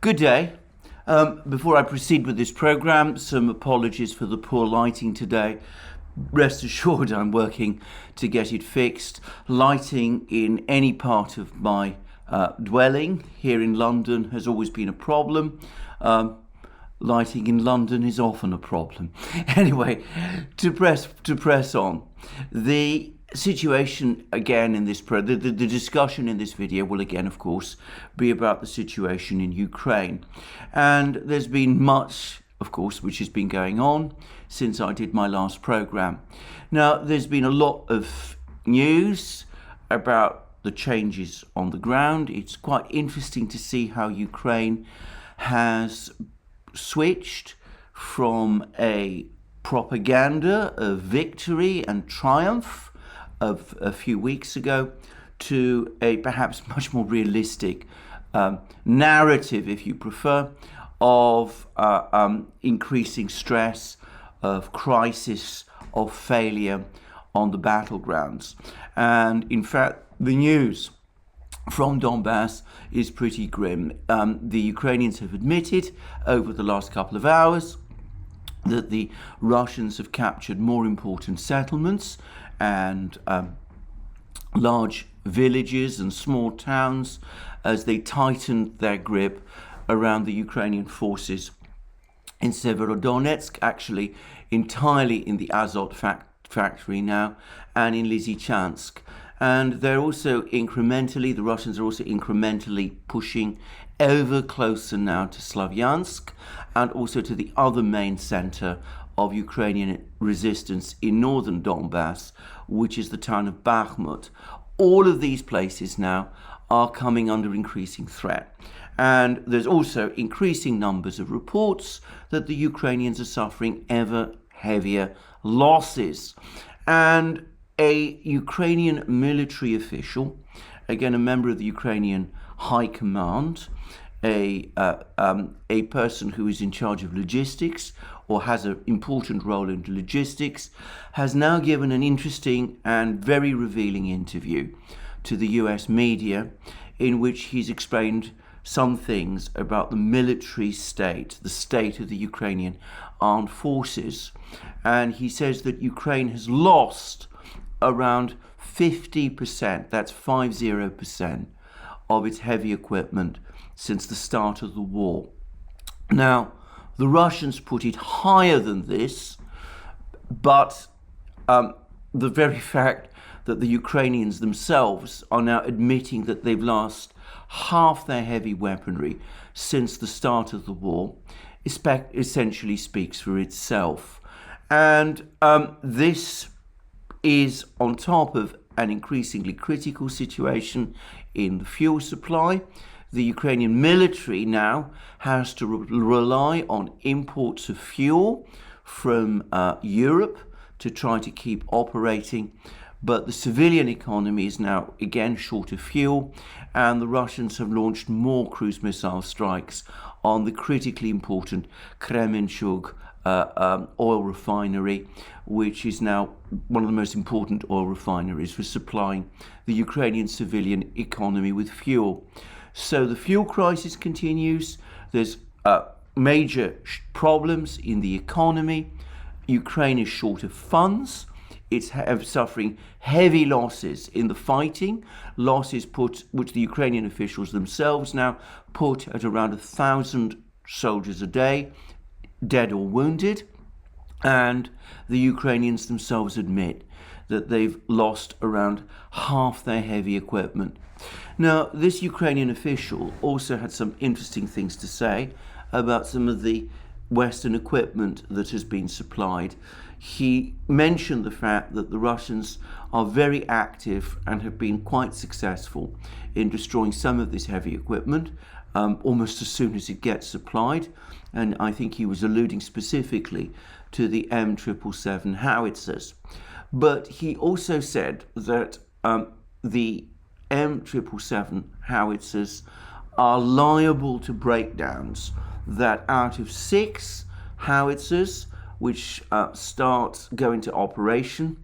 Good day. Before I proceed with this program, some apologies for the poor lighting today. Rest assured I'm working to get it fixed. Lighting in any part of my dwelling here in London has always been a problem. Lighting in London is often a problem. Anyway, to press on. The situation again in this the discussion in this video will again, of course, be about the situation in Ukraine. And there's been much, of course, which has been going on since I did my last program. Now, there's been a lot of news about the changes on the ground. It's quite interesting to see how Ukraine has switched from a propaganda of victory and triumph of a few weeks ago to a perhaps much more realistic narrative, if you prefer, of increasing stress, of crisis, of failure on the battlegrounds. And in fact, the news from Donbass is pretty grim. The Ukrainians have admitted over the last couple of hours that the Russians have captured more important settlements and large villages and small towns as they tightened their grip around the Ukrainian forces in Severodonetsk, actually entirely in the Azot factory now, and in Lysychansk. And they're also the Russians are also incrementally pushing ever closer now to Slavyansk and also to the other main center of Ukrainian resistance in northern Donbass, which is the town of Bakhmut. All of these places now are coming under increasing threat. And there's also increasing numbers of reports that the Ukrainians are suffering ever heavier losses. And a Ukrainian military official, again a member of the Ukrainian High Command, a person who is in charge of logistics or has an important role in logistics, has now given an interesting and very revealing interview to the US media in which he's explained some things about the military state, the state of the Ukrainian armed forces. And he says that Ukraine has lost around 50%, that's 50%, of its heavy equipment since the start of the war. Now, the Russians put it higher than this, but the very fact that the Ukrainians themselves are now admitting that they've lost half their heavy weaponry since the start of the war essentially speaks for itself. And this is on top of an increasingly critical situation in the fuel supply. The Ukrainian military now has to rely on imports of fuel from Europe to try to keep operating. But the civilian economy is now again short of fuel, and the Russians have launched more cruise missile strikes on the critically important Kremenchug oil refinery, which is now one of the most important oil refineries for supplying the Ukrainian civilian economy with fuel. So the fuel crisis continues. There's major problems in the economy. Ukraine is short of funds. It's suffering heavy losses in the fighting, losses which the Ukrainian officials themselves now put at around 1,000 soldiers a day, dead or wounded. And the Ukrainians themselves admit that they've lost around half their heavy equipment. Now, this Ukrainian official also had some interesting things to say about some of the Western equipment that has been supplied. He mentioned the fact that the Russians are very active and have been quite successful in destroying some of this heavy equipment almost as soon as it gets supplied. And I think he was alluding specifically to the M777 howitzers. But he also said that the M777 howitzers are liable to breakdowns, that out of 6 howitzers which go into operation,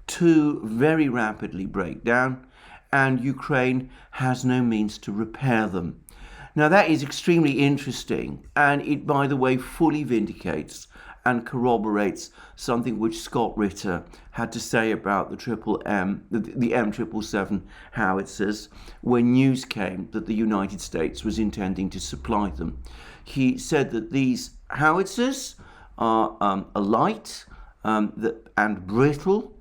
2 very rapidly break down, and Ukraine has no means to repair them. Now that is extremely interesting, and it, by the way, fully vindicates and corroborates something which Scott Ritter had to say about the M777 howitzers when news came that the United States was intending to supply them. He said that these howitzers are light and brittle,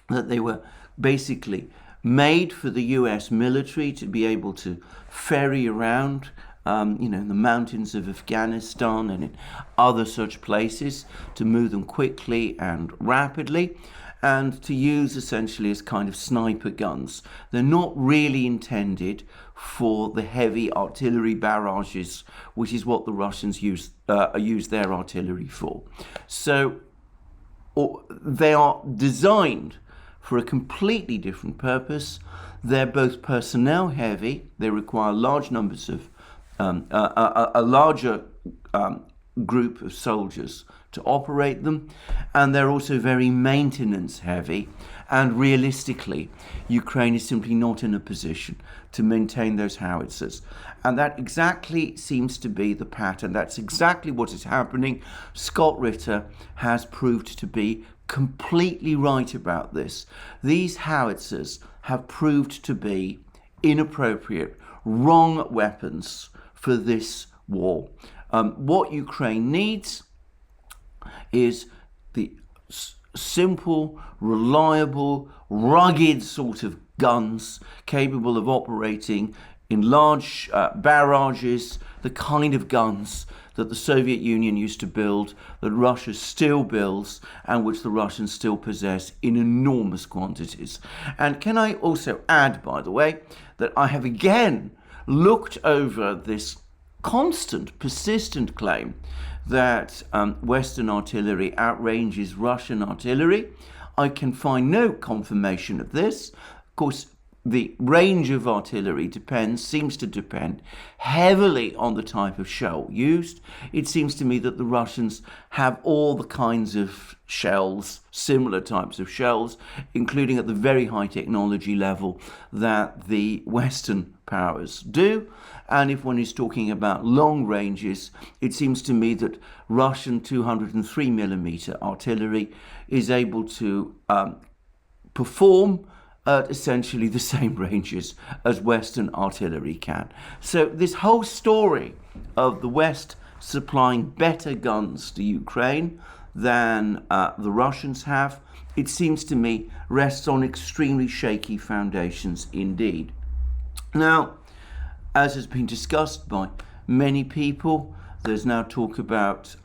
that they were basically made for the US military to be able to ferry around in the mountains of Afghanistan and in other such places, to move them quickly and rapidly, and to use essentially as kind of sniper guns. They're not really intended for the heavy artillery barrages, which is what the Russians use their artillery for. So they are designed for a completely different purpose. They're both personnel heavy. They require large numbers of a larger group of soldiers to operate them, and they're also very maintenance heavy, and realistically Ukraine is simply not in a position to maintain those howitzers, and that exactly seems to be the pattern. That's exactly what is happening. Scott Ritter has proved to be completely right about this. These howitzers have proved to be inappropriate, wrong weapons for this war. What Ukraine needs is the simple, reliable, rugged sort of guns capable of operating in large barrages, the kind of guns that the Soviet Union used to build, that Russia still builds, and which the Russians still possess in enormous quantities. And can I also add, by the way, that I have again looked over this constant, persistent claim that Western artillery outranges Russian artillery. I can find no confirmation of this. Of course, the range of artillery seems to depend heavily on the type of shell used. It seems to me that the Russians have all the kinds of shells, similar types of shells, including at the very high technology level that the Western powers do. And if one is talking about long ranges, it seems to me that Russian 203mm artillery is able to perform at essentially the same ranges as Western artillery can. So this whole story of the West supplying better guns to Ukraine than the Russians have, it seems to me, rests on extremely shaky foundations indeed. Now, as has been discussed by many people, there's now talk about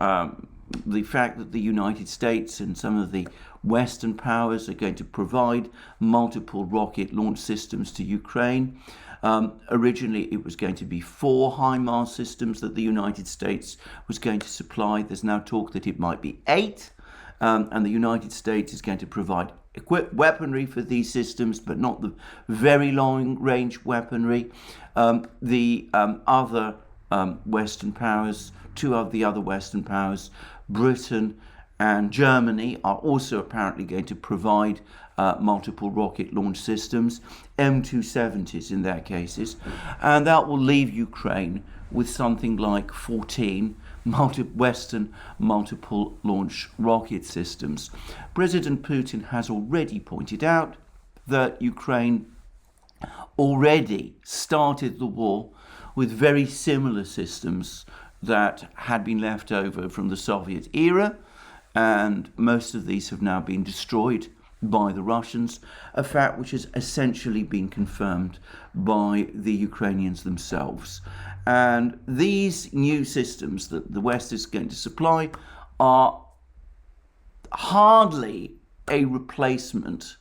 the fact that the United States and some of the Western powers are going to provide multiple rocket launch systems to Ukraine. Originally, it was going to be 4 HIMARS systems that the United States was going to supply. There's now talk that it might be 8, and the United States is going to provide weaponry for these systems, but not the very long-range weaponry. The other Western powers, 2 of the other Western powers, Britain and Germany, are also apparently going to provide multiple rocket launch systems, M270s in their cases, and that will leave Ukraine with something like 14 Western multiple launch rocket systems. President Putin has already pointed out that Ukraine already started the war with very similar systems that had been left over from the Soviet era, and most of these have now been destroyed by the Russians, a fact which has essentially been confirmed by the Ukrainians themselves. And these new systems that the West is going to supply are hardly a replacement,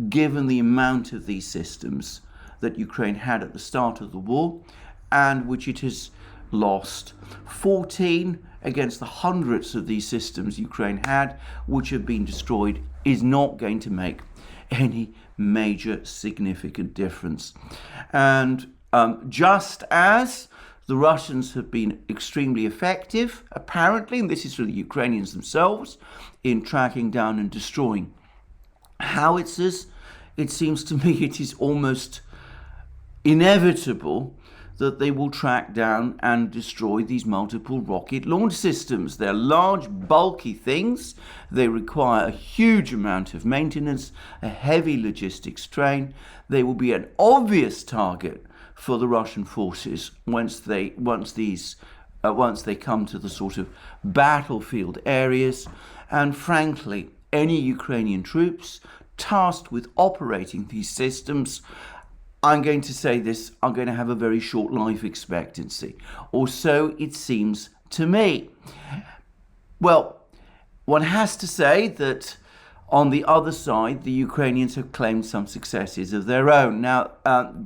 given the amount of these systems that Ukraine had at the start of the war, and which it has lost. 14 against the hundreds of these systems Ukraine had, which have been destroyed, is not going to make any major significant difference. And just as the Russians have been extremely effective, apparently, and this is from the Ukrainians themselves, in tracking down and destroying howitzers, it seems to me it is almost inevitable that they will track down and destroy these multiple rocket launch systems. They're large, bulky things. They require a huge amount of maintenance, a heavy logistics strain. They will be an obvious target for the Russian forces once they come to the sort of battlefield areas. And frankly, any Ukrainian troops tasked with operating these systems, I'm going to say this, are going to have a very short life expectancy, or so it seems to me. Well, one has to say that on the other side, the Ukrainians have claimed some successes of their own. Now,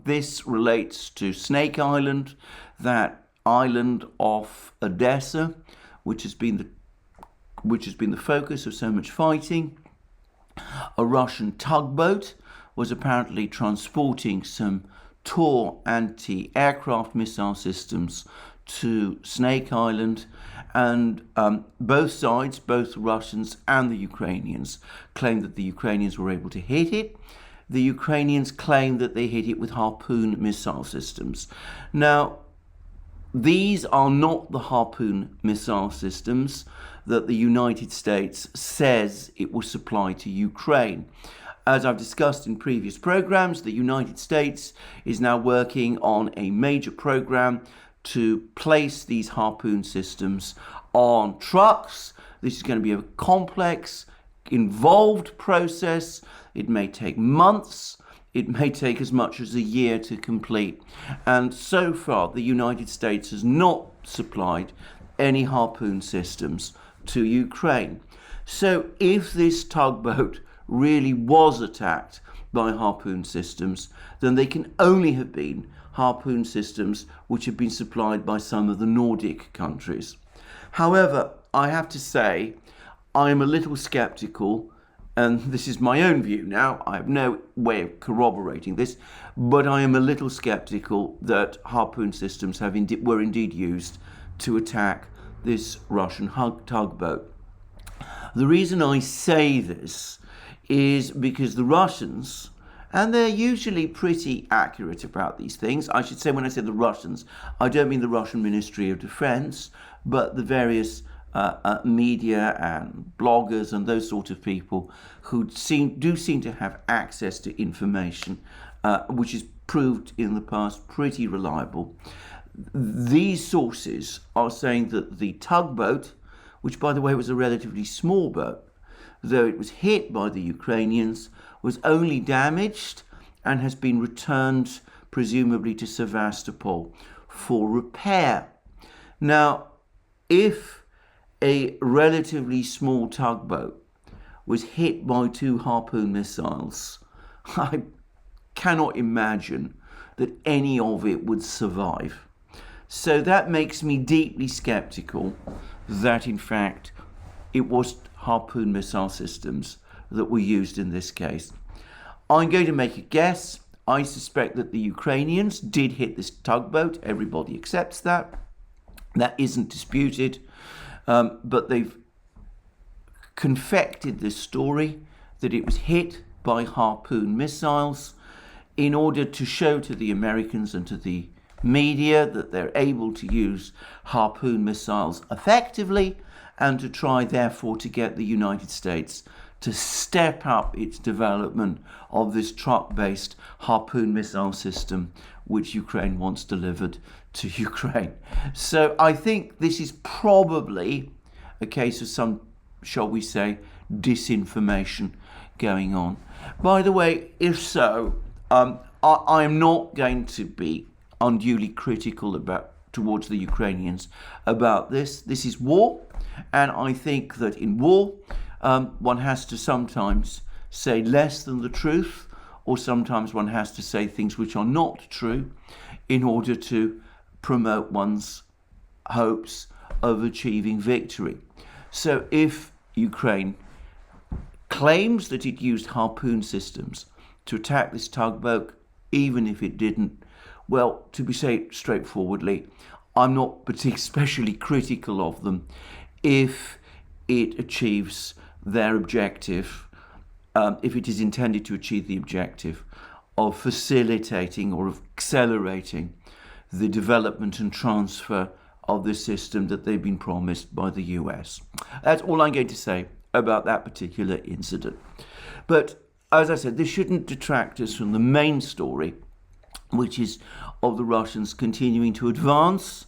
this relates to Snake Island, that island off Odessa, which has been the focus of so much fighting. A Russian tugboat was apparently transporting some Tor anti-aircraft missile systems to Snake Island, and both sides, both Russians and the Ukrainians, claimed that the Ukrainians were able to hit it. The Ukrainians claimed that they hit it with Harpoon missile systems. Now, these are not the Harpoon missile systems that the United States says it will supply to Ukraine. As I've discussed in previous programs, the United States is now working on a major program to place these Harpoon systems on trucks. This is going to be a complex, involved process. It may take months. It may take as much as a year to complete. And so far, the United States has not supplied any Harpoon systems to Ukraine. So if this tugboat really was attacked by Harpoon systems, then they can only have been Harpoon systems which have been supplied by some of the Nordic countries. However, I have to say, I am a little skeptical, and this is my own view now, I have no way of corroborating this, but I am a little skeptical that Harpoon systems were indeed used to attack this Russian tugboat. The reason I say this is because the Russians, and they're usually pretty accurate about these things. I should say, when I say the Russians, I don't mean the Russian Ministry of Defense, but the various media and bloggers and those sort of people who do seem to have access to information, which is proved in the past pretty reliable. These sources are saying that the tugboat, which by the way was a relatively small boat, though it was hit by the Ukrainians, was only damaged and has been returned presumably to Sevastopol for repair. Now, if a relatively small tugboat was hit by 2 Harpoon missiles, I cannot imagine that any of it would survive. So that makes me deeply skeptical that in fact it was Harpoon missile systems that were used in this case. I'm going to make a guess. I suspect that the Ukrainians did hit this tugboat. Everybody accepts that. That isn't disputed. But they've confected this story that it was hit by Harpoon missiles in order to show to the Americans and to the media that they're able to use Harpoon missiles effectively, and to try therefore to get the United States to step up its development of this truck-based Harpoon missile system which Ukraine wants delivered to Ukraine. So I think this is probably a case of some, shall we say, disinformation going on. By the way, if so, I am not going to be unduly critical towards the Ukrainians about this. This is war, and I think that in war, one has to sometimes say less than the truth, or sometimes one has to say things which are not true in order to promote one's hopes of achieving victory. So if Ukraine claims that it used Harpoon systems to attack this tugboat, even if it didn't, well, to be said straightforwardly, I'm not especially critical of them if it achieves their objective, if it is intended to achieve the objective of facilitating or of accelerating the development and transfer of the system that they've been promised by the US. That's all I'm going to say about that particular incident. But as I said, this shouldn't detract us from the main story, which is of the Russians continuing to advance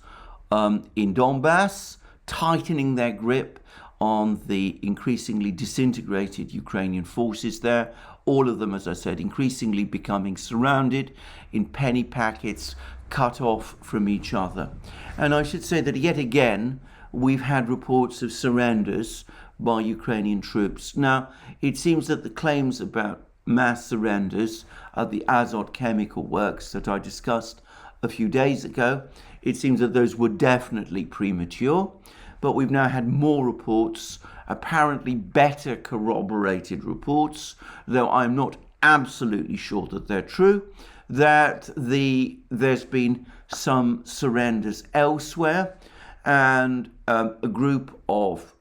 in Donbass, tightening their grip on the increasingly disintegrated Ukrainian forces there. All of them, as I said, increasingly becoming surrounded in penny packets, cut off from each other. And I should say that yet again, we've had reports of surrenders by Ukrainian troops. Now, it seems that the claims about mass surrenders at the Azot chemical works that I discussed a few days ago, it seems that those were definitely premature. But we've now had more reports, apparently better corroborated reports, though I'm not absolutely sure that they're true, that there's been some surrenders elsewhere, and a group of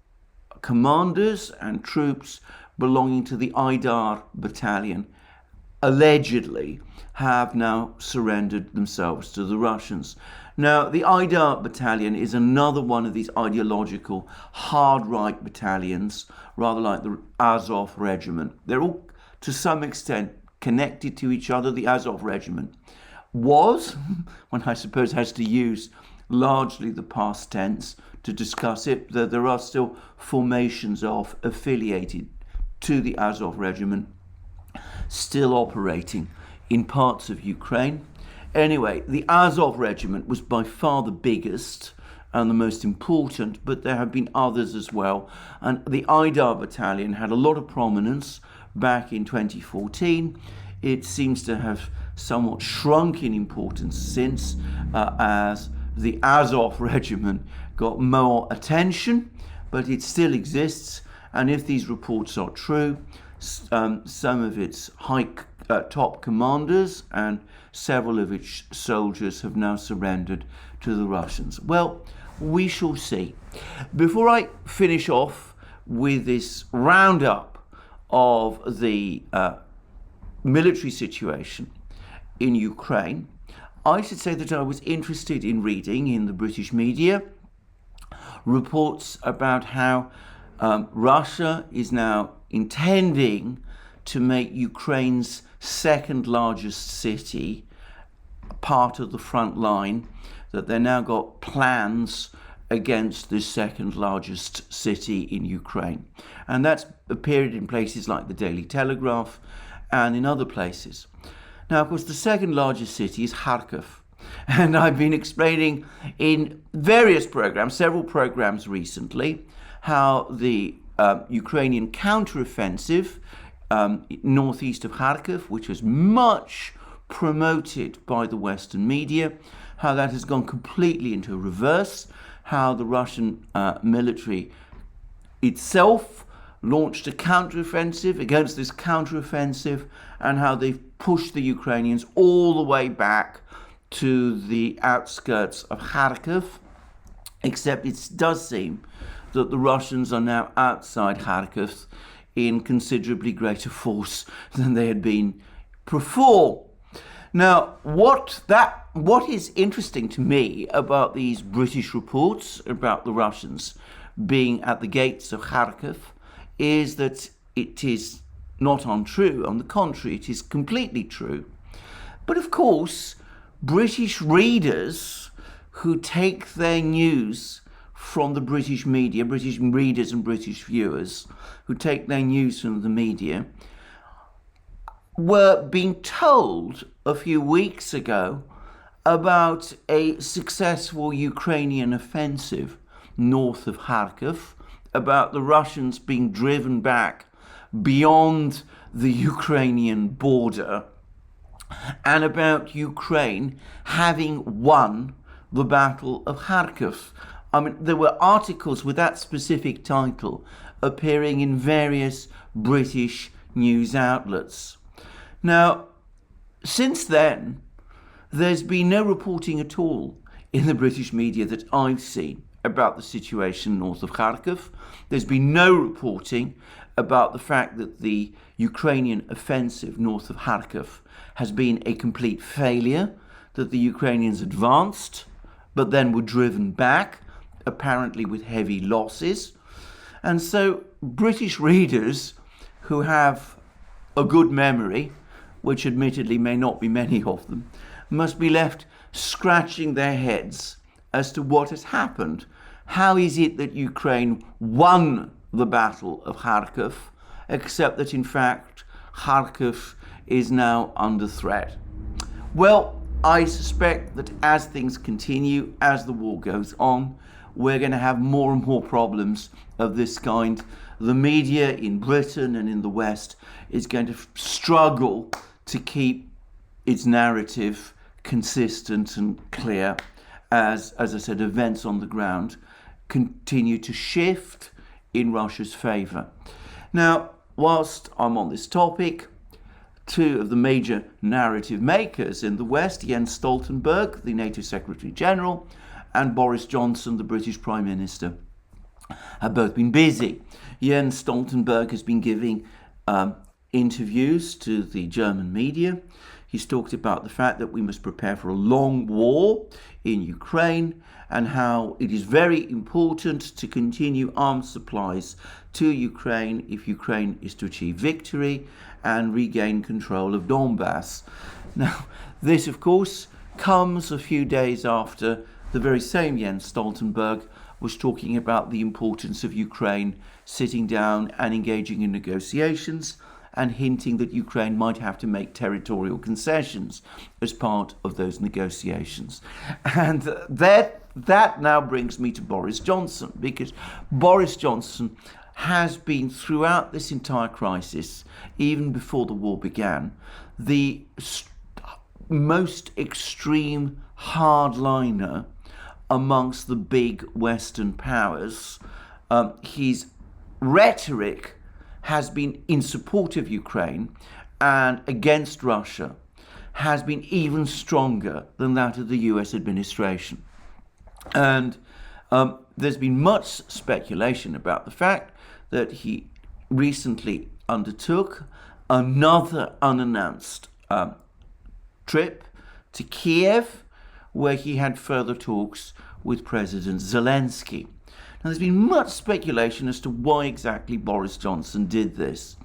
commanders and troops belonging to the Aidar battalion allegedly have now surrendered themselves to the Russians. Now, the Aidar battalion is another one of these ideological hard-right battalions, rather like the Azov regiment. They're all, to some extent, connected to each other. The Azov regiment was, one I suppose has to use largely the past tense to discuss it, that there are still formations of affiliated to the Azov regiment still operating in parts of Ukraine. Anyway, the Azov regiment was by far the biggest and the most important, but there have been others as well. And the Aidar battalion had a lot of prominence back in 2014. It seems to have somewhat shrunk in importance since, as the Azov regiment got more attention, but it still exists. And if these reports are true, some of its top commanders and several of its soldiers have now surrendered to the Russians. Well, we shall see. Before I finish off with this roundup of the military situation in Ukraine, I should say that I was interested in reading in the British media reports about how Russia is now intending to make Ukraine's second largest city part of the front line, that they now got plans against this second largest city in Ukraine. And that's appeared in places like the Daily Telegraph and in other places. Now, of course, the second largest city is Kharkiv. And I've been explaining in various programs, several programs recently, how the Ukrainian counteroffensive northeast of Kharkiv, which was much promoted by the Western media, how that has gone completely into reverse, how the Russian military itself launched a counteroffensive against this counteroffensive, and how they've pushed the Ukrainians all the way back to the outskirts of Kharkiv, except it does seem that the Russians are now outside Kharkiv in considerably greater force than they had been before. Now, what is interesting to me about these British reports about the Russians being at the gates of Kharkiv is that it is not untrue. On the contrary, it is completely true. But of course, British readers who take their news from the British media, British readers and British viewers who take their news from the media, were being told a few weeks ago about a successful Ukrainian offensive north of Kharkiv, about the Russians being driven back beyond the Ukrainian border, and about Ukraine having won the Battle of Kharkiv. I mean, there were articles with that specific title appearing in various British news outlets. Now, since then, there's been no reporting at all in the British media that I've seen about the situation north of Kharkiv. There's been no reporting about the fact that the Ukrainian offensive north of Kharkiv has been a complete failure, that the Ukrainians advanced, but then were driven back, apparently with heavy losses. And so British readers who have a good memory, which admittedly may not be many of them, must be left scratching their heads as to what has happened. How is it that Ukraine won the Battle of Kharkiv, except that in fact Kharkiv is now under threat? Well, I suspect that as things continue, as the war goes on, we're going to have more and more problems of this kind. The media in Britain and in the West is going to struggle to keep its narrative consistent and clear as I said, events on the ground continue to shift in Russia's favour. Now, whilst I'm on this topic, two of the major narrative makers in the West, Jens Stoltenberg, the NATO Secretary General, and Boris Johnson, the British Prime Minister, have both been busy. Jens Stoltenberg has been giving interviews to the German media. He's talked about the fact that we must prepare for a long war in Ukraine and how it is very important to continue arms supplies to Ukraine if Ukraine is to achieve victory and regain control of Donbass. Now, this, of course, comes a few days after the very same Jens Stoltenberg was talking about the importance of Ukraine sitting down and engaging in negotiations and hinting that Ukraine might have to make territorial concessions as part of those negotiations. And that now brings me to Boris Johnson, because Boris Johnson has been, throughout this entire crisis, even before the war began, the most extreme hardliner amongst the big Western powers. His rhetoric has been in support of Ukraine and against Russia has been even stronger than that of the US administration. And there's been much speculation about the fact that he recently undertook another unannounced trip to Kiev, where he had further talks with President Zelensky. Now, there's been much speculation as to why exactly Boris Johnson did this.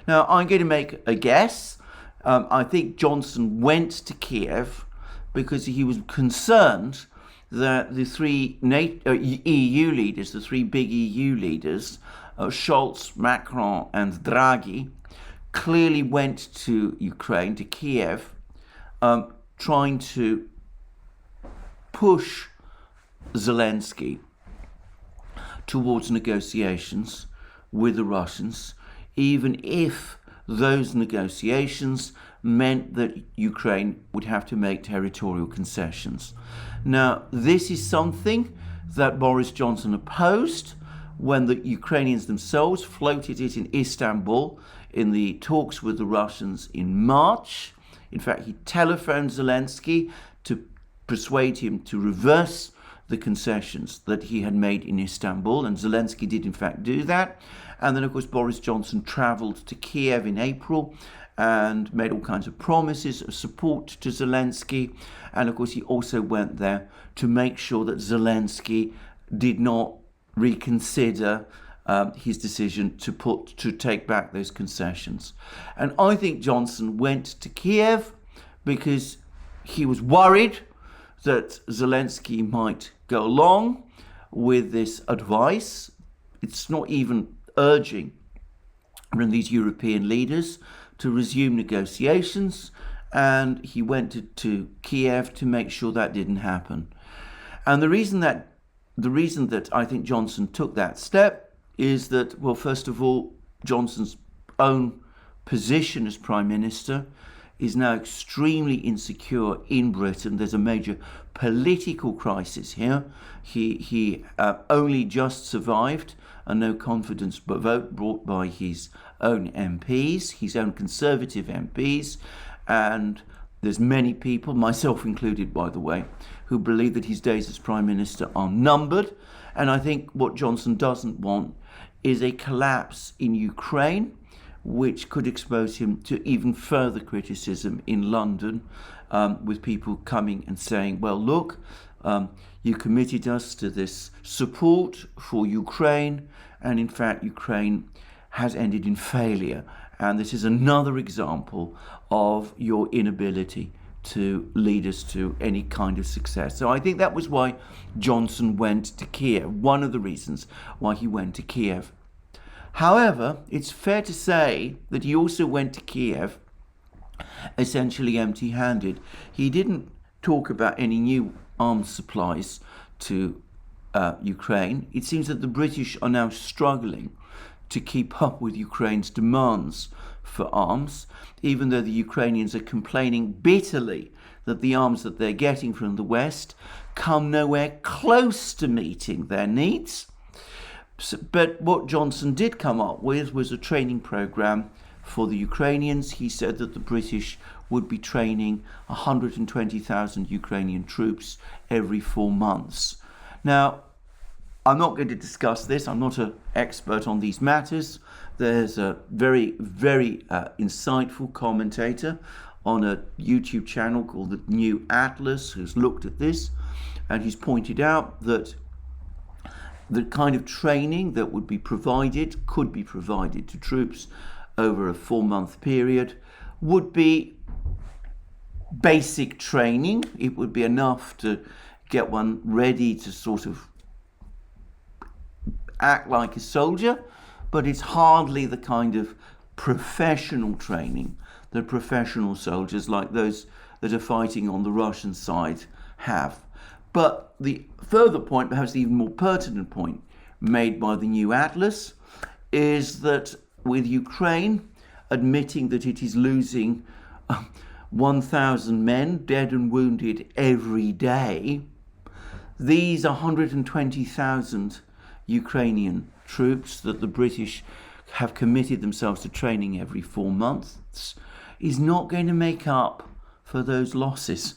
Now, I'm going to make a guess. I think Johnson went to Kiev because he was concerned that the three EU leaders, the three big EU leaders, Scholz, Macron and Draghi, clearly went to Ukraine, to Kiev, trying to push Zelensky towards negotiations with the Russians, even if those negotiations meant that Ukraine would have to make territorial concessions. Now, this is something that Boris Johnson opposed when the Ukrainians themselves floated it in Istanbul in the talks with the Russians in March. In fact, he telephoned Zelensky to persuade him to reverse the concessions that he had made in Istanbul, and Zelensky did in fact do that. And then, of course, Boris Johnson travelled to Kiev in April and made all kinds of promises of support to Zelensky. And of course, he also went there to make sure that Zelensky did not reconsider his decision to take back those concessions. And I think Johnson went to Kiev because he was worried that Zelensky might go along with this advice. It's not even urging these European leaders to resume negotiations, and he went to Kiev to make sure that didn't happen. And the reason that I think Johnson took that step is that, well, first of all, Johnson's own position as Prime Minister is now extremely insecure in Britain. There's a major political crisis here. He only just survived a no confidence vote brought by his own MPs, his own Conservative MPs, and there's many people, myself included by the way, who believe that his days as Prime Minister are numbered. And I think what Johnson doesn't want is a collapse in Ukraine, which could expose him to even further criticism in London with people coming and saying, well, look, you committed us to this support for Ukraine, and in fact, Ukraine has ended in failure. And this is another example of your inability to lead us to any kind of success. So I think that was why Johnson went to Kiev, one of the reasons why he went to Kiev. However, it's fair to say that he also went to Kiev essentially empty-handed. He didn't talk about any new arms supplies to Ukraine. It seems that the British are now struggling to keep up with Ukraine's demands for arms, even though the Ukrainians are complaining bitterly that the arms that they're getting from the West come nowhere close to meeting their needs. But what Johnson did come up with was a training program for the Ukrainians. He said that the British would be training 120,000 Ukrainian troops every 4 months. Now, I'm not going to discuss this. I'm not an expert on these matters. There's a very, very insightful commentator on a YouTube channel called the New Atlas who's looked at this, and he's pointed out that the kind of training that would be provided, could be provided to troops over a 4-month period would be basic training. It would be enough to get one ready to sort of act like a soldier, but it's hardly the kind of professional training that professional soldiers like those that are fighting on the Russian side have. But the further point, perhaps the even more pertinent point made by the New Atlas, is that with Ukraine admitting that it is losing 1,000 men dead and wounded every day, these 120,000 Ukrainian troops that the British have committed themselves to training every 4 months is not going to make up for those losses.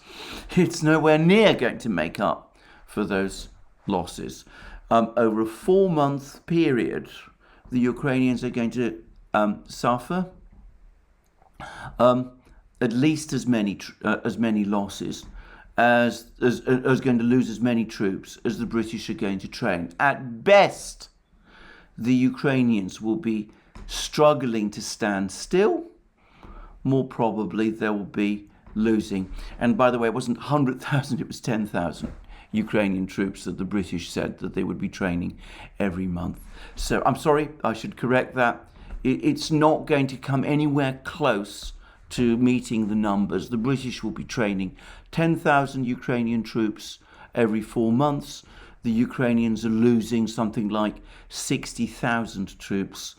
It's nowhere near going to make up for those losses. Over a 4-month period, the Ukrainians are going to suffer at least as many losses as going to lose as many troops as the British are going to train. At best, the Ukrainians will be struggling to stand still. More probably, they will be losing. And by the way, it wasn't 100,000, it was 10,000 Ukrainian troops that the British said that they would be training every month. So I'm sorry, I should correct that. It's not going to come anywhere close to meeting the numbers. The British will be training 10,000 Ukrainian troops every 4 months. The Ukrainians are losing something like 60,000 troops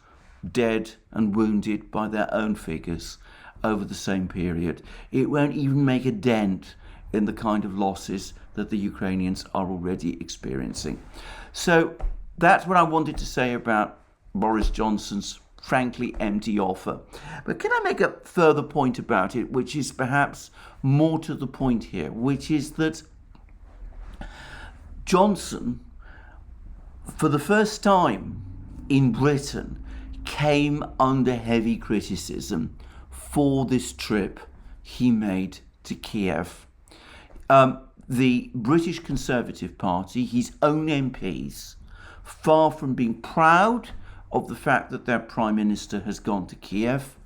dead and wounded by their own figures over the same period. It won't even make a dent in the kind of losses that the Ukrainians are already experiencing. So that's what I wanted to say about Boris Johnson's frankly empty offer. But can I make a further point about it, which is perhaps more to the point here, which is that Johnson, for the first time in Britain, came under heavy criticism for this trip he made to Kiev. The British Conservative Party, his own MPs, far from being proud of the fact that their Prime Minister has gone to Kiev,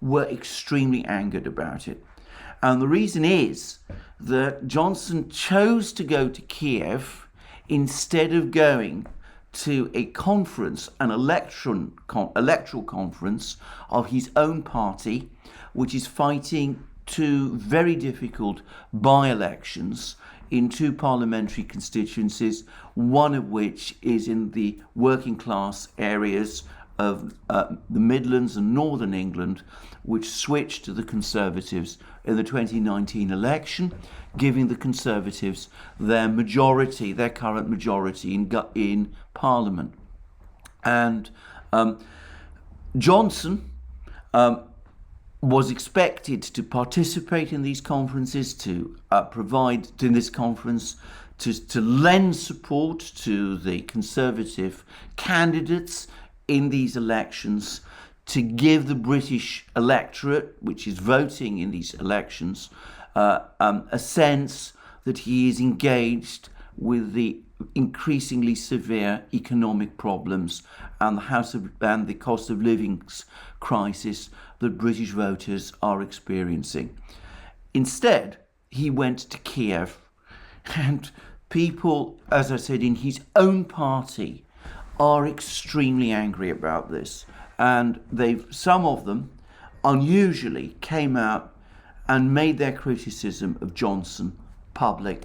were extremely angered about it. And the reason is that Johnson chose to go to Kiev instead of going to a conference, an electoral conference of his own party, which is fighting 2 very difficult by-elections in 2 parliamentary constituencies, one of which is in the working class areas of the Midlands and Northern England, which switched to the Conservatives in the 2019 election, giving the Conservatives their majority, their current majority in Parliament. And Johnson was expected to participate in these conferences, to provide in this conference, to lend support to the Conservative candidates in these elections, to give the British electorate, which is voting in these elections, a sense that he is engaged with the increasingly severe economic problems and the cost of living crisis that British voters are experiencing. Instead, he went to Kiev, and people, as I said, in his own party are extremely angry about this. And some of them, unusually, came out and made their criticism of Johnson public.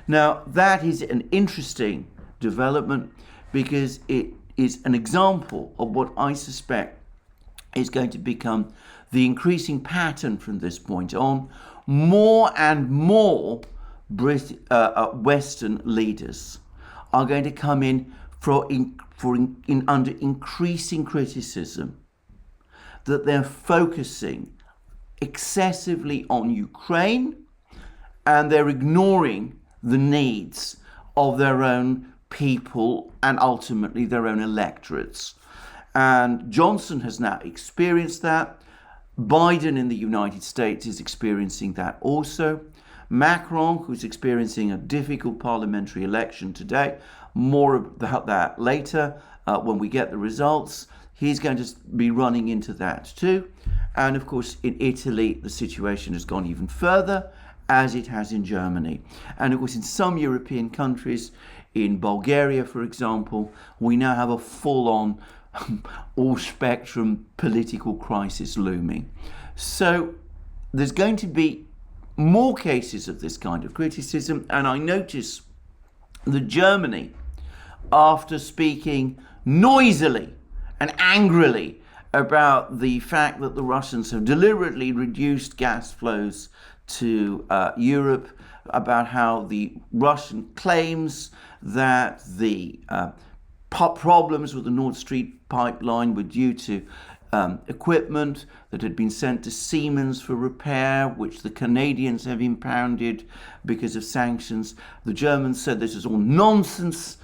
Now, that is an interesting development because it is an example of what I suspect is going to become the increasing pattern from this point on. More and more Western leaders are going to come in under increasing criticism that they're focusing excessively on Ukraine and they're ignoring the needs of their own people and ultimately their own electorates. And Johnson has now experienced that. Biden in the United States is experiencing that also. Macron, who's experiencing a difficult parliamentary election today, more about that later when we get the results. He's going to be running into that too. And of course, in Italy, the situation has gone even further, as it has in Germany. And of course, in some European countries, in Bulgaria, for example, we now have a full-on all-spectrum political crisis looming. So there's going to be more cases of this kind of criticism. And I notice that Germany, after speaking noisily and angrily about the fact that the Russians have deliberately reduced gas flows to Europe, about how the Russian claims that the problems with the Nord Stream pipeline were due to equipment that had been sent to Siemens for repair, which the Canadians have impounded because of sanctions. The Germans said this is all nonsense.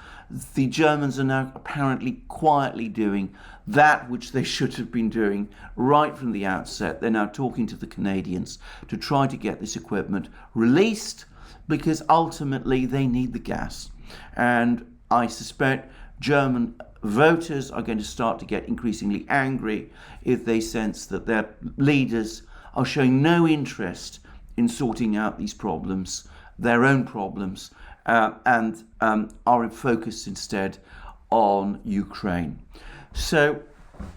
The Germans are now apparently quietly doing that which they should have been doing right from the outset. They're now talking to the Canadians to try to get this equipment released because ultimately they need the gas. And I suspect German voters are going to start to get increasingly angry if they sense that their leaders are showing no interest in sorting out these problems, their own problems, and are focused instead on Ukraine. So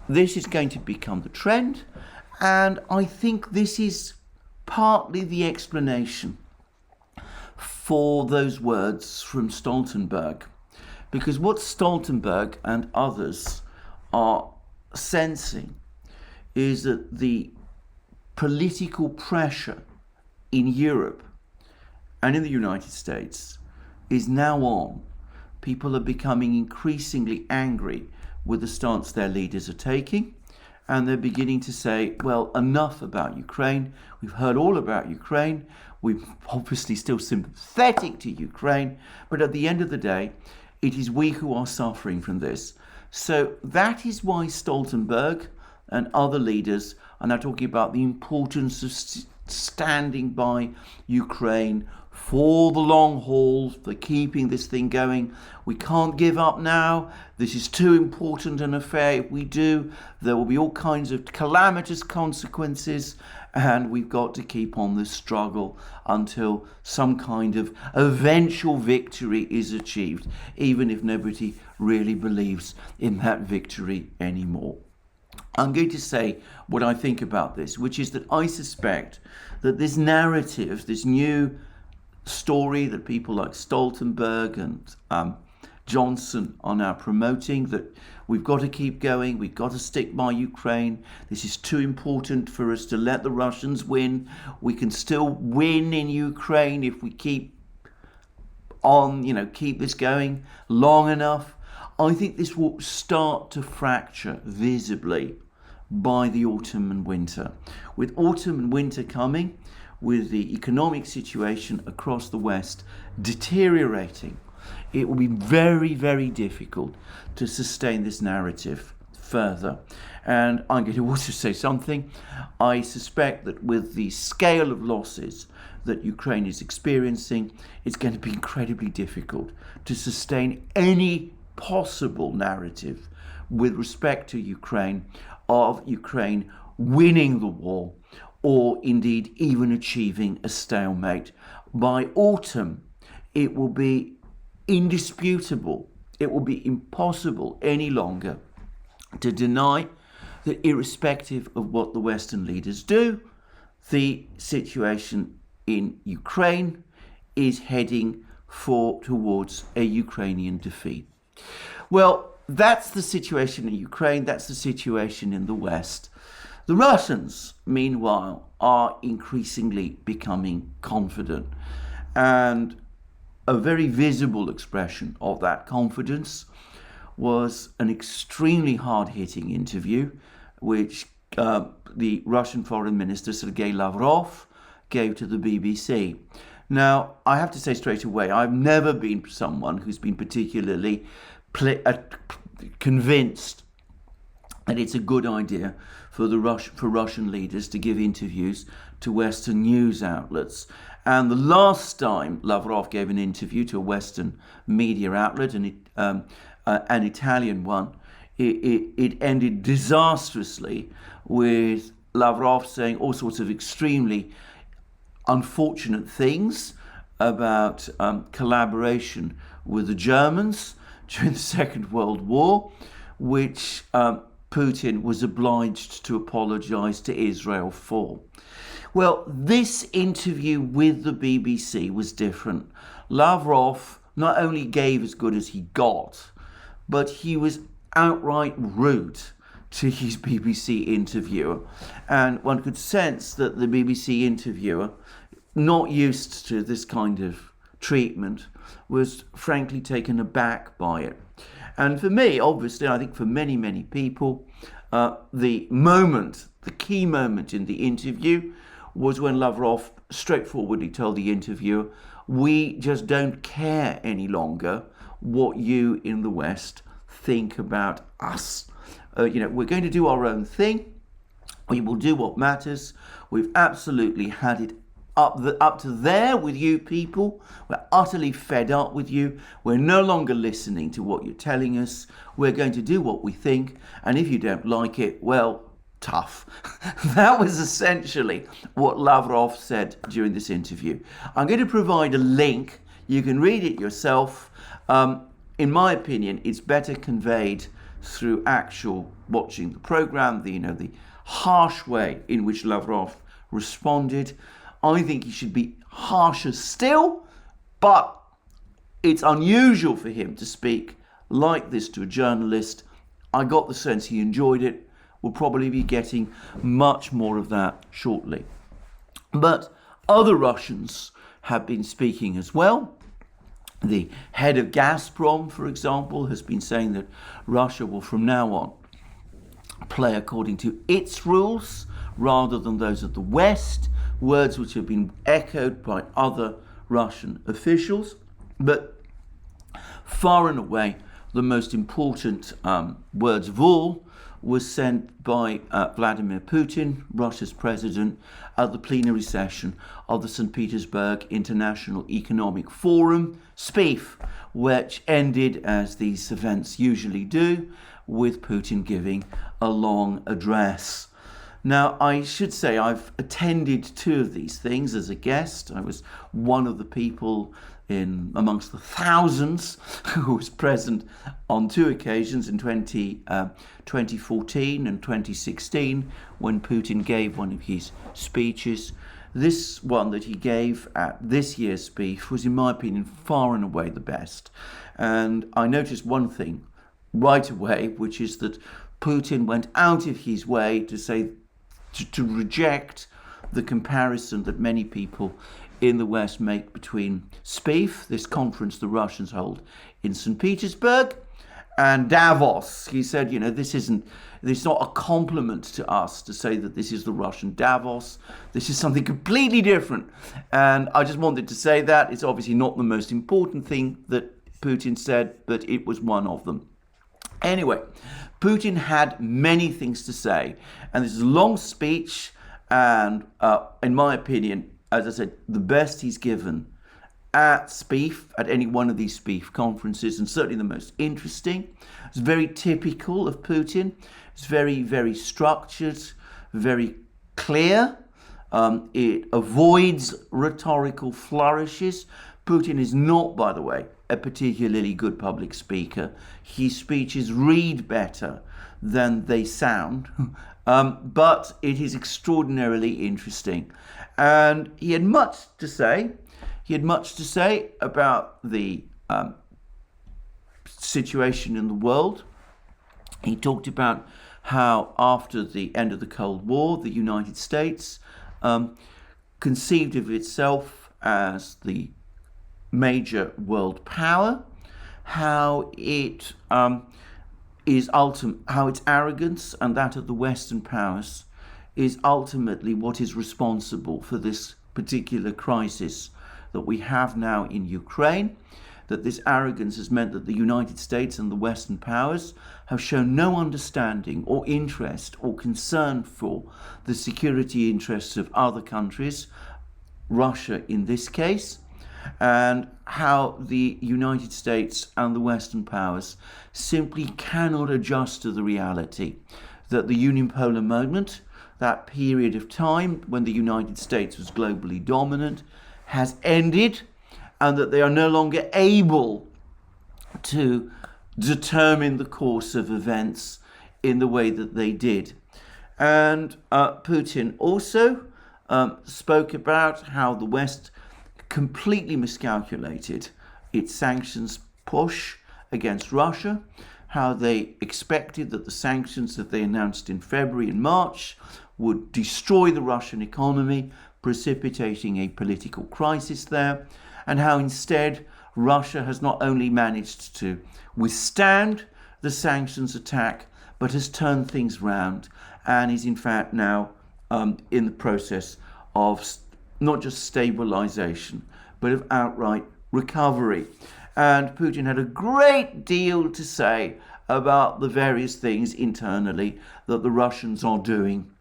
this is going to become the trend, and I think this is partly the explanation for those words from Stoltenberg. Because what Stoltenberg and others are sensing is that the political pressure in Europe and in the United States is now on. People are becoming increasingly angry with the stance their leaders are taking, and they're beginning to say, well, enough about Ukraine. We've heard all about Ukraine. We're obviously still sympathetic to Ukraine, but at the end of the day, it is we who are suffering from this. So that is why Stoltenberg and other leaders are now talking about the importance of standing by Ukraine for the long haul, for keeping this thing going. We can't give up now. This is too important an affair. If we do, there will be all kinds of calamitous consequences, and we've got to keep on this struggle until some kind of eventual victory is achieved, even if nobody really believes in that victory anymore. I'm going to say what I think about this, which is that I suspect that this narrative, this new story that people like Stoltenberg and Johnson are now promoting, that we've got to keep going, we've got to stick by Ukraine, this is too important for us to let the Russians win, we can still win in Ukraine if we keep on, keep this going long enough. I think this will start to fracture visibly by the autumn and winter. With autumn and winter coming, with the economic situation across the West deteriorating, it will be very, very difficult to sustain this narrative further. And I'm going to also say something. I suspect that with the scale of losses that Ukraine is experiencing, it's going to be incredibly difficult to sustain any possible narrative with respect to Ukraine, of Ukraine winning the war, or indeed even achieving a stalemate. By autumn, it will be indisputable, it will be impossible any longer to deny that irrespective of what the Western leaders do, the situation in Ukraine is heading towards a Ukrainian defeat. Well, that's the situation in Ukraine, that's the situation in the West. The Russians, meanwhile, are increasingly becoming confident, and a very visible expression of that confidence was an extremely hard-hitting interview which the Russian Foreign Minister Sergei Lavrov gave to the BBC. Now, I have to say straight away, I've never been someone who's been particularly convinced that it's a good idea for Russian leaders to give interviews to Western news outlets. And the last time Lavrov gave an interview to a Western media outlet, an Italian one, it ended disastrously with Lavrov saying all sorts of extremely unfortunate things about collaboration with the Germans during the Second World War, which Putin was obliged to apologize to Israel for. Well, this interview with the BBC was different. Lavrov not only gave as good as he got, but he was outright rude to his BBC interviewer. And one could sense that the BBC interviewer, not used to this kind of treatment, was frankly taken aback by it. And for me, obviously, I think for many, many people, the key moment in the interview was when Lavrov straightforwardly told the interviewer, we just don't care any longer what you in the West think about us. We're going to do our own thing. We will do what matters. We've absolutely had it up to there with you people. We're utterly fed up with you. We're no longer listening to what you're telling us. We're going to do what we think. And if you don't like it, well, tough. That was essentially what Lavrov said during this interview. I'm going to provide a link. You can read it yourself. In my opinion, it's better conveyed through actual watching the program, the harsh way in which Lavrov responded. I think he should be harsher still, but it's unusual for him to speak like this to a journalist. I got the sense he enjoyed it. We'll probably be getting much more of that shortly. But other Russians have been speaking as well. The head of Gazprom, for example, has been saying that Russia will from now on play according to its rules rather than those of the West, words which have been echoed by other Russian officials. But far and away, the most important words of all was sent by Vladimir Putin, Russia's president, at the plenary session of the St. Petersburg International Economic Forum, SPIEF, which ended, as these events usually do, with Putin giving a long address. Now, I should say I've attended two of these things as a guest. I was one of the people amongst the thousands who was present on two occasions in 2014 and 2016 when Putin gave one of his speeches. This one that he gave at this year's speech was, in my opinion, far and away the best. And I noticed one thing right away, which is that Putin went out of his way to say, to reject the comparison that many people in the West make between SPIEF, this conference the Russians hold in St. Petersburg, and Davos. He said, it's not a compliment to us to say that this is the Russian Davos. This is something completely different. And I just wanted to say that. It's obviously not the most important thing that Putin said, but it was one of them. Anyway, Putin had many things to say, and this is a long speech, and in my opinion, as I said, the best he's given at SPIEF, at any one of these SPIEF conferences, and certainly the most interesting. It's very typical of Putin. It's very, very structured, very clear. It avoids rhetorical flourishes. Putin is not, by the way, a particularly good public speaker. His speeches read better than they sound, but it is extraordinarily interesting. And he had much to say. He had much to say about the situation in the world. He talked about how after the end of the Cold War, the United States conceived of itself as the major world power, how it how its arrogance and that of the Western powers is ultimately what is responsible for this particular crisis that we have now in Ukraine, that this arrogance has meant that the United States and the Western powers have shown no understanding or interest or concern for the security interests of other countries, Russia in this case, and how the United States and the Western powers simply cannot adjust to the reality that the unipolar moment, that period of time when the United States was globally dominant, has ended, and that they are no longer able to determine the course of events in the way that they did. And Putin also spoke about how the West completely miscalculated its sanctions push against Russia, how they expected that the sanctions that they announced in February and March would destroy the Russian economy, precipitating a political crisis there, and how instead Russia has not only managed to withstand the sanctions attack, but has turned things round and is in fact now in the process of not just stabilization, but of outright recovery. And Putin had a great deal to say about the various things internally that the Russians are doing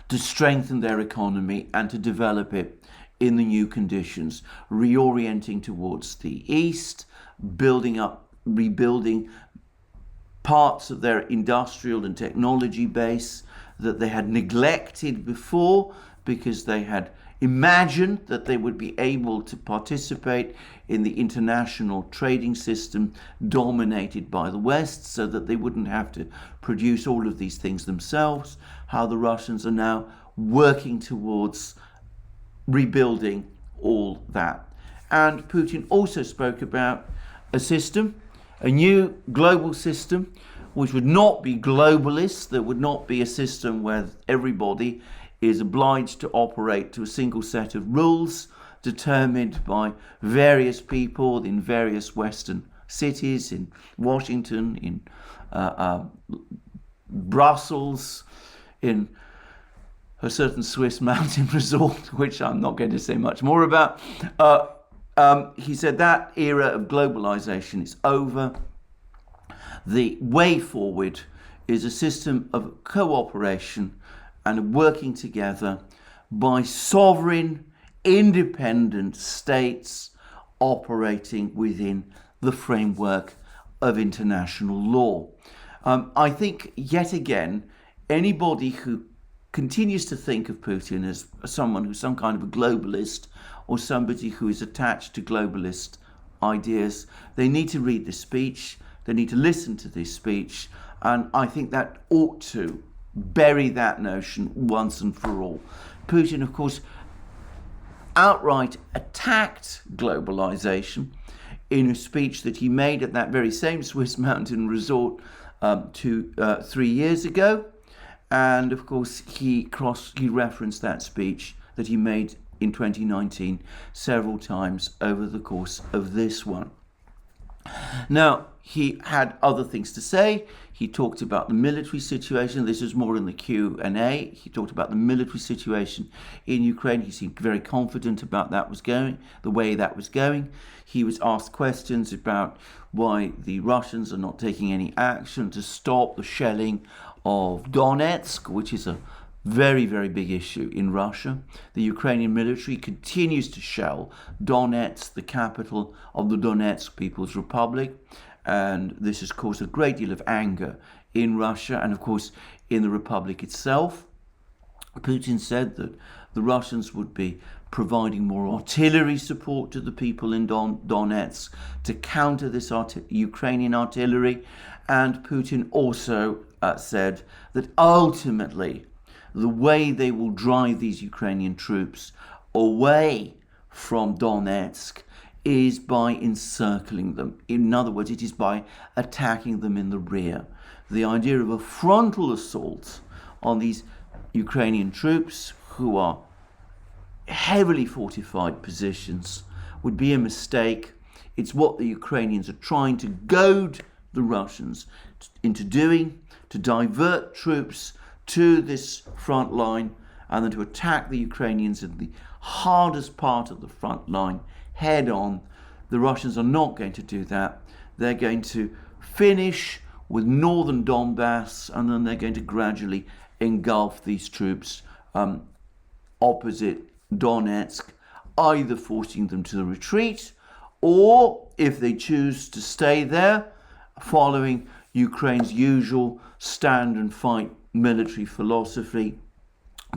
to strengthen their economy and to develop it in the new conditions, reorienting towards the east, rebuilding parts of their industrial and technology base that they had neglected before because they had imagined that they would be able to participate in the international trading system dominated by the West, so that they wouldn't have to produce all of these things themselves, how the Russians are now working towards rebuilding all that. And Putin also spoke about a system, a new global system, which would not be globalist. There would not be a system where everybody is obliged to operate to a single set of rules determined by various people in various Western cities, in Washington, in Brussels, in a certain Swiss mountain resort, which I'm not going to say much more about. He said that era of globalization is over. The way forward is a system of cooperation and working together by sovereign, independent states operating within the framework of international law. I think, yet again, anybody who continues to think of Putin as someone who's some kind of a globalist or somebody who is attached to globalist ideas, they need to read this speech, they need to listen to this speech, and I think that ought to bury that notion once and for all. Putin, of course, outright attacked globalization in a speech that he made at that very same Swiss mountain resort 3 years ago. And of course, he referenced that speech that he made in 2019 several times over the course of this one. Now, he had other things to say. He talked about the military situation. This is more in the Q&A. He talked about the military situation in Ukraine. He seemed very confident about the way that was going. He was asked questions about why the Russians are not taking any action to stop the shelling of Donetsk, which is a very, very big issue in Russia. The Ukrainian military continues to shell Donetsk, the capital of the Donetsk People's Republic. And this has caused a great deal of anger in Russia and, of course, in the Republic itself. Putin said that the Russians would be providing more artillery support to the people in Donetsk to counter this Ukrainian artillery. And Putin also said that ultimately the way they will drive these Ukrainian troops away from Donetsk is by encircling them. In other words, it is by attacking them in the rear. The idea of a frontal assault on these Ukrainian troops who are heavily fortified positions would be a mistake. It's what the Ukrainians are trying to goad the Russians into doing, to divert troops to this front line and then to attack the Ukrainians in the hardest part of the front line head on. The Russians are not going to do that. They're going to finish with northern Donbass, and then they're going to gradually engulf these troops opposite Donetsk, either forcing them to the retreat, or if they choose to stay there, following Ukraine's usual stand and fight military philosophy,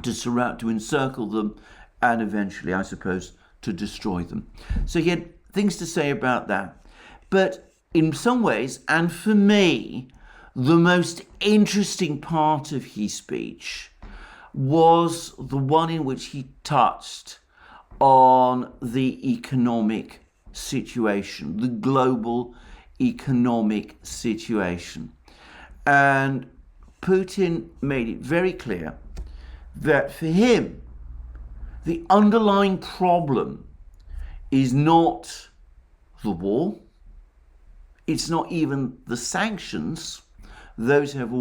to encircle them and eventually, I suppose, to destroy them. So he had things to say about that. But in some ways, and for me, the most interesting part of his speech was the one in which he touched on the economic situation, the global economic situation. And Putin made it very clear that for him, the underlying problem is not the war. It's not even the sanctions. Those have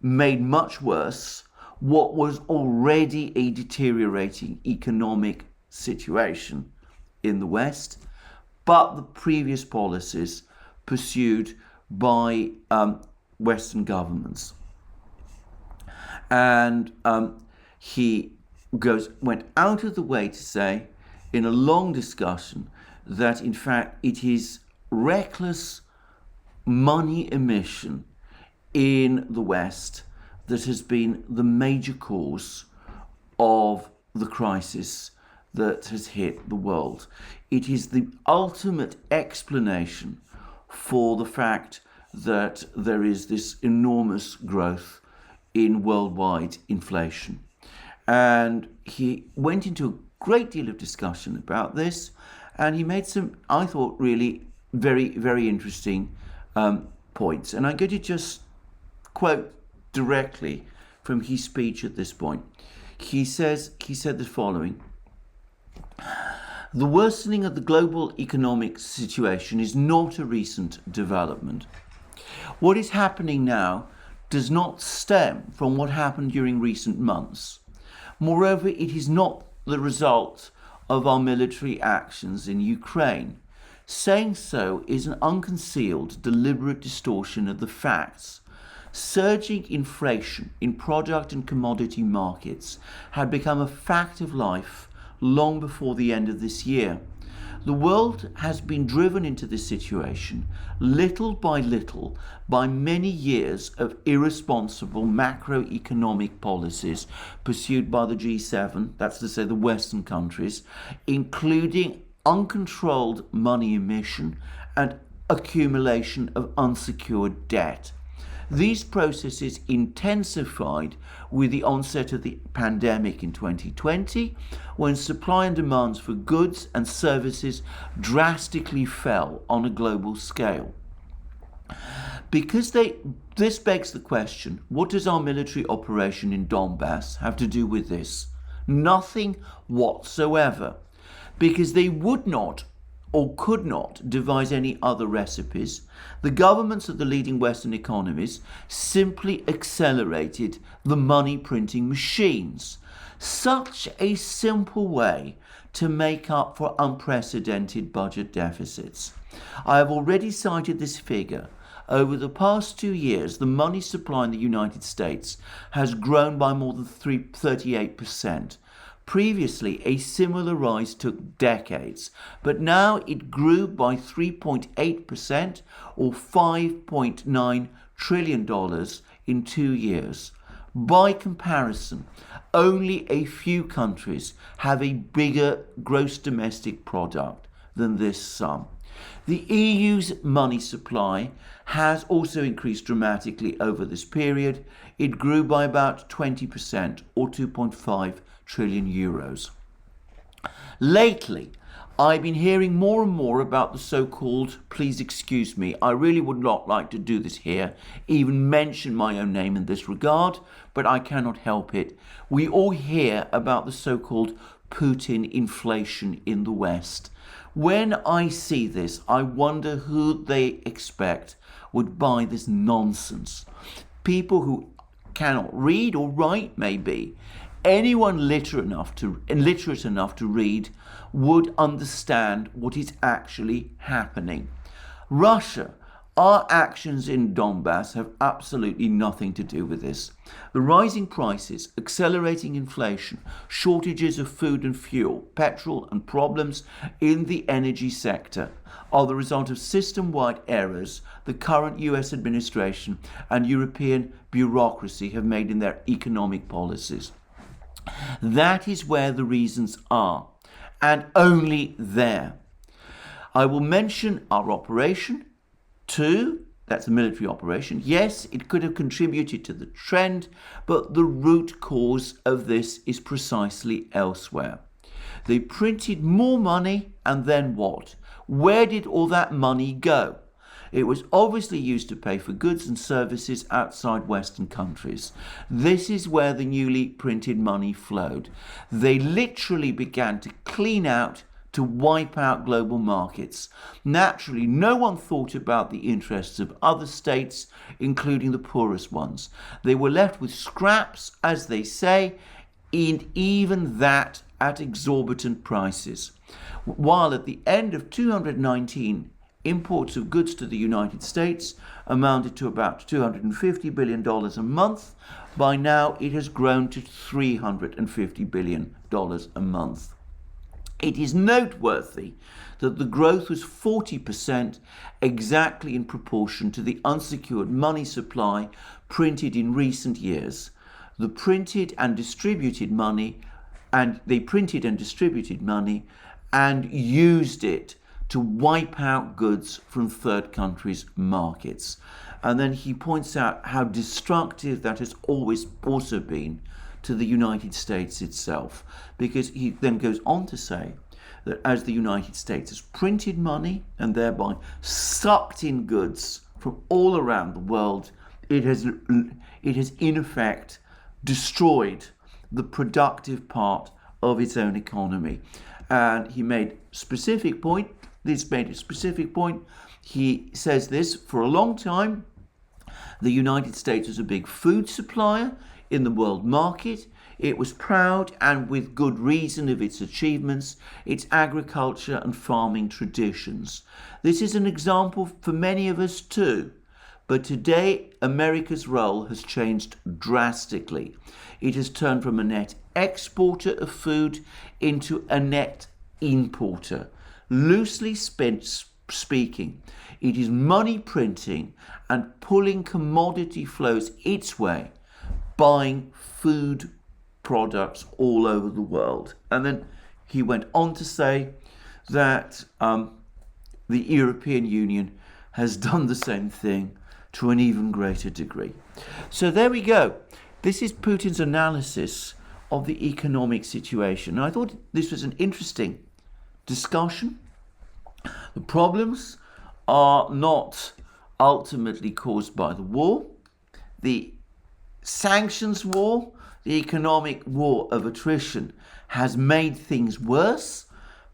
made much worse what was already a deteriorating economic situation in the West, but the previous policies pursued by Western governments. And he went out of the way to say in a long discussion that in fact it is reckless money emission in the West that has been the major cause of the crisis that has hit the world. It is the ultimate explanation for the fact that there is this enormous growth in worldwide inflation. And he went into a great deal of discussion about this, and he made some, I thought, really very, very interesting points. And I'm going to just quote directly from his speech at this point. He said the following: "The worsening of the global economic situation is not a recent development. What is happening now does not stem from what happened during recent months. Moreover, it is not the result of our military actions in Ukraine. Saying so is an unconcealed, deliberate distortion of the facts. Surging inflation in product and commodity markets had become a fact of life long before the end of this year. The world has been driven into this situation, little by little, by many years of irresponsible macroeconomic policies pursued by the G7, that's to say the Western countries, including uncontrolled money emission and accumulation of unsecured debt. These processes intensified with the onset of the pandemic in 2020, when supply and demands for goods and services drastically fell on a global scale. This begs the question, what does our military operation in Donbass have to do with this? Nothing whatsoever, because they would not or could not devise any other recipes, the governments of the leading Western economies simply accelerated the money printing machines. Such a simple way to make up for unprecedented budget deficits. I have already cited this figure. Over the past 2 years, the money supply in the United States has grown by more than 38%. Previously, a similar rise took decades, but now it grew by 3.8% or $5.9 trillion in 2 years. By comparison, only a few countries have a bigger gross domestic product than this sum. The EU's money supply has also increased dramatically over this period. It grew by about 20% or 2.5 trillion euros. Lately, I've been hearing more and more about the so-called, please excuse me, I really would not like to do this here, even mention my own name in this regard, but I cannot help it. We all hear about the so-called Putin inflation in the West. When I see this, I wonder who they expect would buy this nonsense. People who cannot read or write, maybe. Anyone literate enough to read would understand what is actually happening. Russia, our actions in Donbass have absolutely nothing to do with this. The rising prices, accelerating inflation, shortages of food and fuel, petrol, and problems in the energy sector are the result of system-wide errors the current US administration and European bureaucracy have made in their economic policies. That is where the reasons are, and only there. I will mention our operation, too. That's a military operation. Yes, it could have contributed to the trend, but the root cause of this is precisely elsewhere. They printed more money, and then what? Where did all that money go? It was obviously used to pay for goods and services outside Western countries. This is where the newly printed money flowed. They literally began to clean out, to wipe out global markets. Naturally, no one thought about the interests of other states, including the poorest ones. They were left with scraps, as they say, and even that at exorbitant prices. While at the end of 2019, imports of goods to the United States amounted to about $250 billion a month. By now, it has grown to $350 billion a month. It is noteworthy that the growth was 40%, exactly in proportion to the unsecured money supply printed in recent years. They printed and distributed money and used it to wipe out goods from third countries' markets. And then he points out how destructive that has always also been to the United States itself, because he then goes on to say that as the United States has printed money and thereby sucked in goods from all around the world, it has in effect destroyed the productive part of its own economy. And he made a specific point. He says this: for a long time, the United States was a big food supplier in the world market. It was proud, and with good reason, of its achievements, its agriculture and farming traditions. This is an example for many of us too. But today, America's role has changed drastically. It has turned from a net exporter of food into a net importer. Loosely speaking, it is money printing and pulling commodity flows its way, buying food products all over the world. And then he went on to say that the European Union has done the same thing to an even greater degree. So there we go. This is Putin's analysis of the economic situation. And I thought this was an interesting discussion. The problems are not ultimately caused by the war. The sanctions war, the economic war of attrition, has made things worse,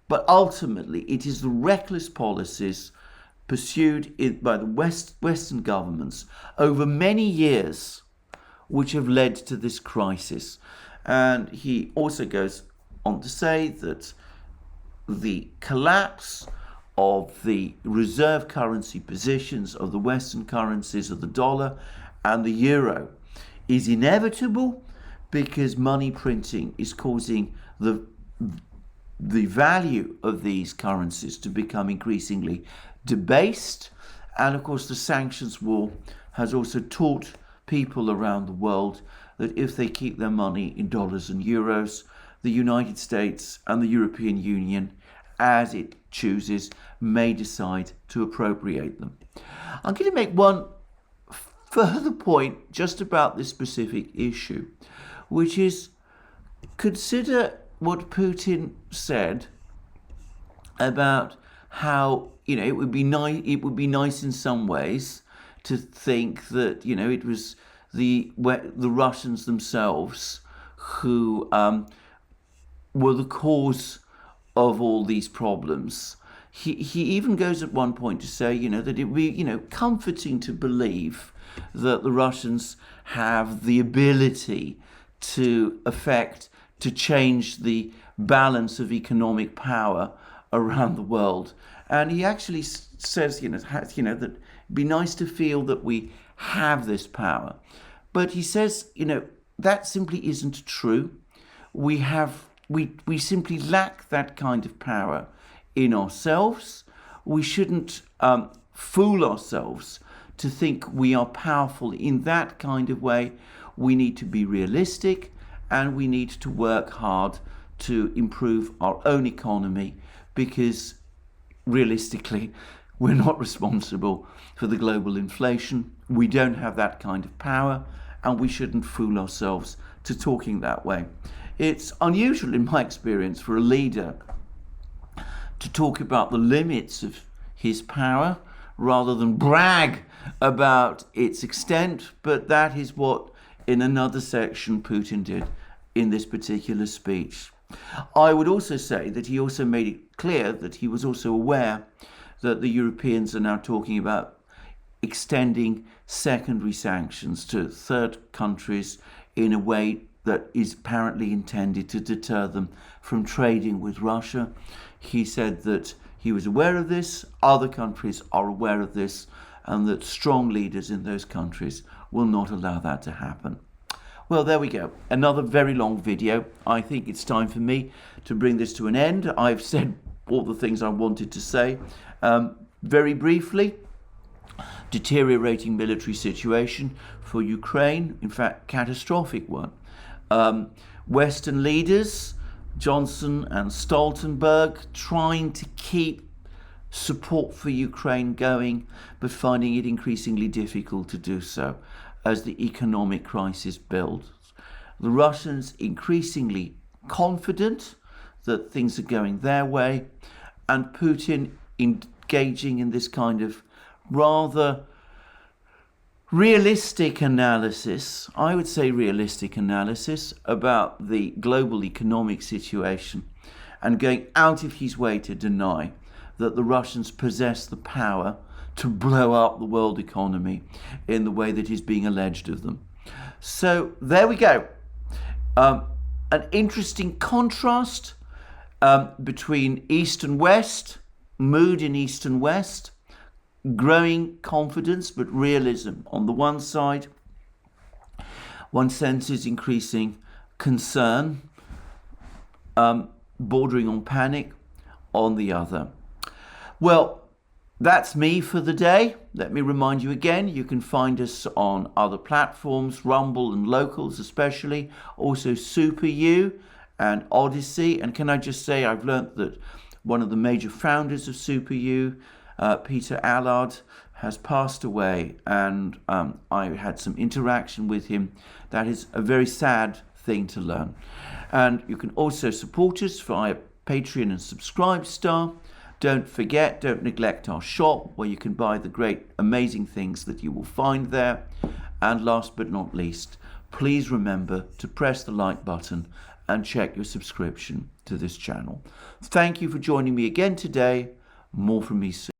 But ultimately, it is the reckless policies pursued by the Western governments over many years which have led to this crisis. And he also goes on to say that the collapse of the reserve currency positions of the Western currencies of the dollar and the euro is inevitable because money printing is causing the value of these currencies to become increasingly debased. And of course, the sanctions war has also taught people around the world that if they keep their money in dollars and euros, the United States and the European Union, as it chooses, may decide to appropriate them. I'm going to make one further point just about this specific issue, which is consider what Putin said about how, it would be nice in some ways to think that, it was the Russians themselves who were the cause of all these problems. He even goes at one point to say, that it would be, comforting to believe that the Russians have the ability to change the balance of economic power around the world. And he actually says, that it'd be nice to feel that we have this power. But he says, that simply isn't true. We simply lack that kind of power in ourselves. We shouldn't fool ourselves to think we are powerful in that kind of way. We need to be realistic, and we need to work hard to improve our own economy, because realistically, we're not responsible for the global inflation. We don't have that kind of power, and we shouldn't fool ourselves to talking that way. It's unusual in my experience for a leader to talk about the limits of his power rather than brag about its extent, but that is what in another section Putin did in this particular speech. I would also say that he also made it clear that he was also aware that the Europeans are now talking about extending secondary sanctions to third countries in a way that is apparently intended to deter them from trading with Russia. He said that he was aware of this, other countries are aware of this, and that strong leaders in those countries will not allow that to happen. Well, there we go. Another very long video. I think it's time for me to bring this to an end. I've said all the things I wanted to say. Very briefly, deteriorating military situation for Ukraine, in fact, catastrophic one. Western leaders, Johnson and Stoltenberg, trying to keep support for Ukraine going, but finding it increasingly difficult to do so as the economic crisis builds. The Russians increasingly confident that things are going their way, and Putin engaging in this kind of rather realistic analysis, I would say realistic analysis about the global economic situation, and going out of his way to deny that the Russians possess the power to blow up the world economy in the way that is being alleged of them. So there we go. An interesting contrast between East and West, mood in East and West, growing confidence but realism on the one side. One senses increasing concern, bordering on panic on the other. Well, that's me for the day. Let me remind you again, you can find us on other platforms, Rumble and Locals especially, also SuperU and ODYSEE. And can I just say, I've learnt that one of the major founders of SuperU, Peter Allard, has passed away, and I had some interaction with him. That is a very sad thing to learn. And you can also support us via Patreon and Subscribestar. Don't forget, don't neglect our shop, where you can buy the great, amazing things that you will find there. And last but not least, please remember to press the like button and check your subscription to this channel. Thank you for joining me again today. More from me soon.